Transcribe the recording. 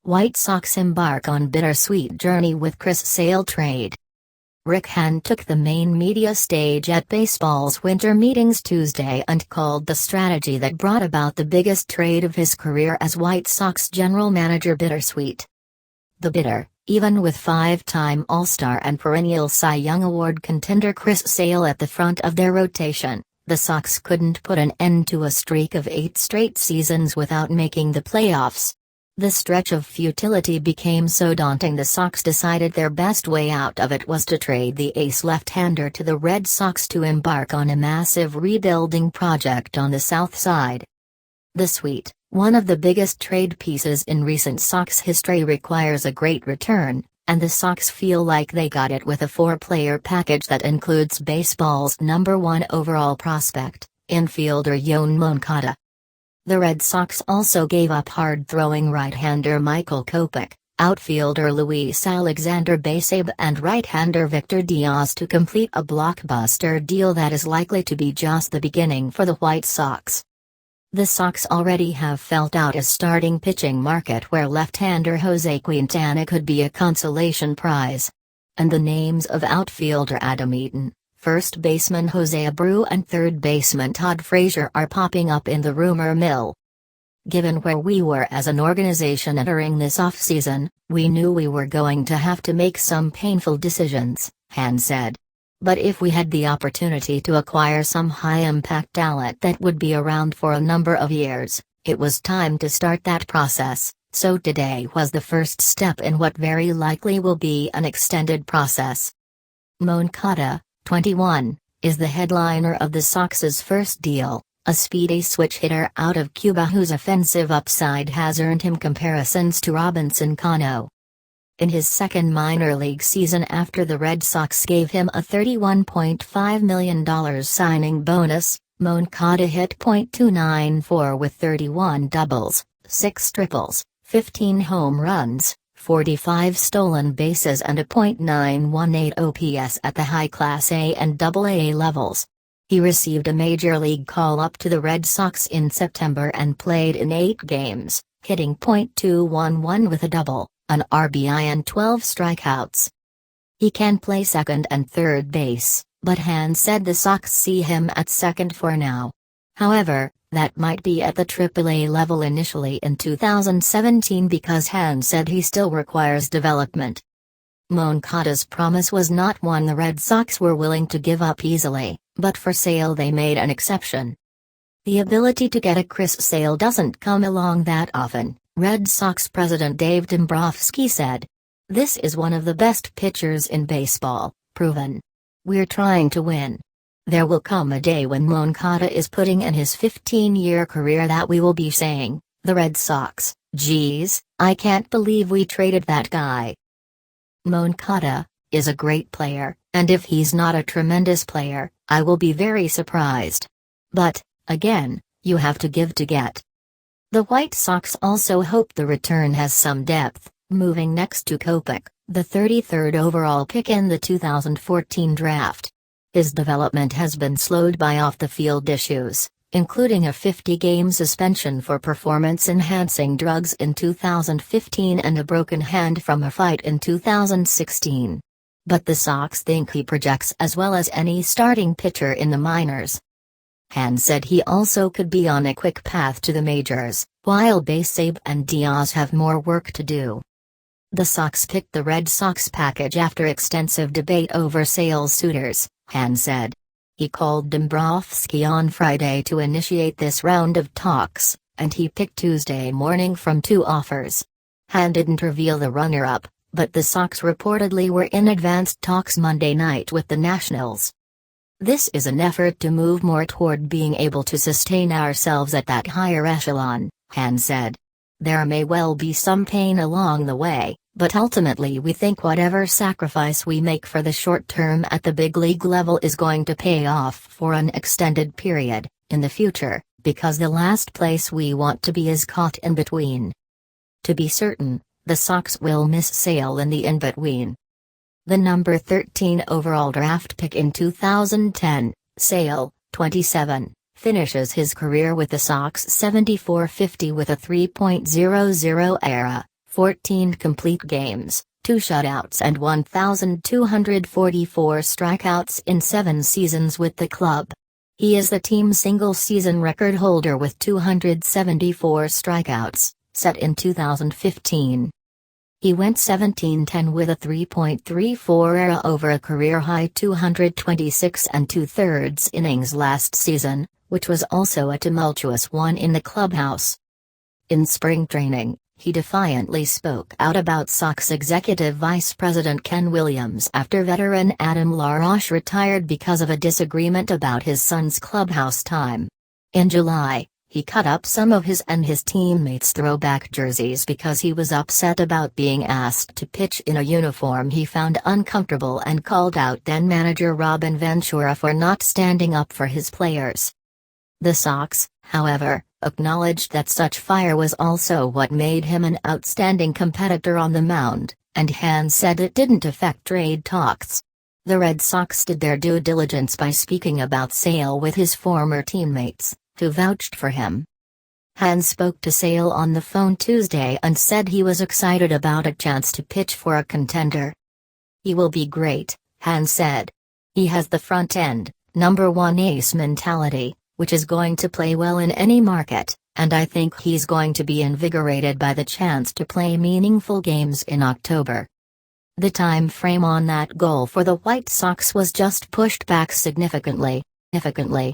White Sox embark on bittersweet journey with Chris Sale trade. Rick Hahn took the main media stage at baseball's winter meetings Tuesday and called the strategy that brought about the biggest trade of his career as White Sox general manager bittersweet. The bitter, even with five-time All-Star and perennial Cy Young Award contender Chris Sale at the front of their rotation, the Sox couldn't put an end to a streak of 8 straight seasons without making the playoffs. The stretch of futility became so daunting the Sox decided their best way out of it was to trade the ace left-hander to the Red Sox to embark on a massive rebuilding project on the south side. The suite, one of the biggest trade pieces in recent Sox history, requires a great return, and the Sox feel like they got it with a 4-player package that includes baseball's #1 overall prospect, infielder Yoan Moncada. The Red Sox also gave up hard-throwing right-hander Michael Kopech, outfielder Luis Alexander Basabe and right-hander Victor Diaz to complete a blockbuster deal that is likely to be just the beginning for the White Sox. The Sox already have felt out a starting pitching market where left-hander Jose Quintana could be a consolation prize. And the names of outfielder Adam Eaton, first baseman Jose Abreu and third baseman Todd Frazier are popping up in the rumor mill. Given where we were as an organization entering this offseason, we knew we were going to have to make some painful decisions, Hahn said. But if we had the opportunity to acquire some high-impact talent that would be around for a number of years, it was time to start that process, so today was the first step in what very likely will be an extended process. Moncada, 21, is the headliner of the Sox's first deal, a speedy switch hitter out of Cuba whose offensive upside has earned him comparisons to Robinson Cano. In his second minor league season after the Red Sox gave him a $31.5 million signing bonus, Moncada hit .294 with 31 doubles, 6 triples, 15 home runs, 45 stolen bases and a .918 OPS at the high Class A and AA levels. He received a major league call-up to the Red Sox in September and played in 8 games, hitting .211 with a double, an RBI and 12 strikeouts. He can play second and third base, but Hahn said the Sox see him at second for now. However, that might be at the AAA level initially in 2017 because Hahn said he still requires development. Moncada's promise was not one the Red Sox were willing to give up easily, but for Sale they made an exception. The ability to get a Chris Sale doesn't come along that often, Red Sox president Dave Dombrowski said. This is one of the best pitchers in baseball, proven. We're trying to win. There will come a day when Moncada is putting in his 15-year career that we will be saying, the Red Sox, geez, I can't believe we traded that guy. Moncada is a great player, and if he's not a tremendous player, I will be very surprised. But, again, you have to give to get. The White Sox also hope the return has some depth, moving next to Kopech, the 33rd overall pick in the 2014 draft. His development has been slowed by off-the-field issues, including a 50-game suspension for performance-enhancing drugs in 2015 and a broken hand from a fight in 2016. But the Sox think he projects as well as any starting pitcher in the minors. Hahn said he also could be on a quick path to the majors, while Basabe and Diaz have more work to do. The Sox picked the Red Sox package after extensive debate over Sale's suitors, Hahn said. He called Dombrowski on Friday to initiate this round of talks, and he picked Tuesday morning from 2 offers. Hahn didn't reveal the runner-up, but the Sox reportedly were in advanced talks Monday night with the Nationals. This is an effort to move more toward being able to sustain ourselves at that higher echelon, Hahn said. There may well be some pain along the way, but ultimately we think whatever sacrifice we make for the short term at the big league level is going to pay off for an extended period, in the future, because the last place we want to be is caught in between. To be certain, the Sox will miss Sale in the in-between. The number 13 overall draft pick in 2010, Sale, 27, finishes his career with the Sox 74-50 with a 3.00 ERA, 14 complete games, 2 shutouts and 1,244 strikeouts in 7 seasons with the club. He is the team's single-season record holder with 274 strikeouts, set in 2015. He went 17-10 with a 3.34 ERA over a career-high 226 2/3 innings last season, which was also a tumultuous one in the clubhouse. In spring training, he defiantly spoke out about Sox executive vice president Ken Williams after veteran Adam LaRoche retired because of a disagreement about his son's clubhouse time. In July, he cut up some of his and his teammates' throwback jerseys because he was upset about being asked to pitch in a uniform he found uncomfortable and called out then-manager Robin Ventura for not standing up for his players. The Sox, however, acknowledged that such fire was also what made him an outstanding competitor on the mound, and Hahn said it didn't affect trade talks. The Red Sox did their due diligence by speaking about Sale with his former teammates, who vouched for him. Hahn spoke to Sale on the phone Tuesday and said he was excited about a chance to pitch for a contender. "He will be great," Hahn said. "He has the front-end, number one ace mentality, which is going to play well in any market, and I think he's going to be invigorated by the chance to play meaningful games in October." The time frame on that goal for the White Sox was just pushed back significantly.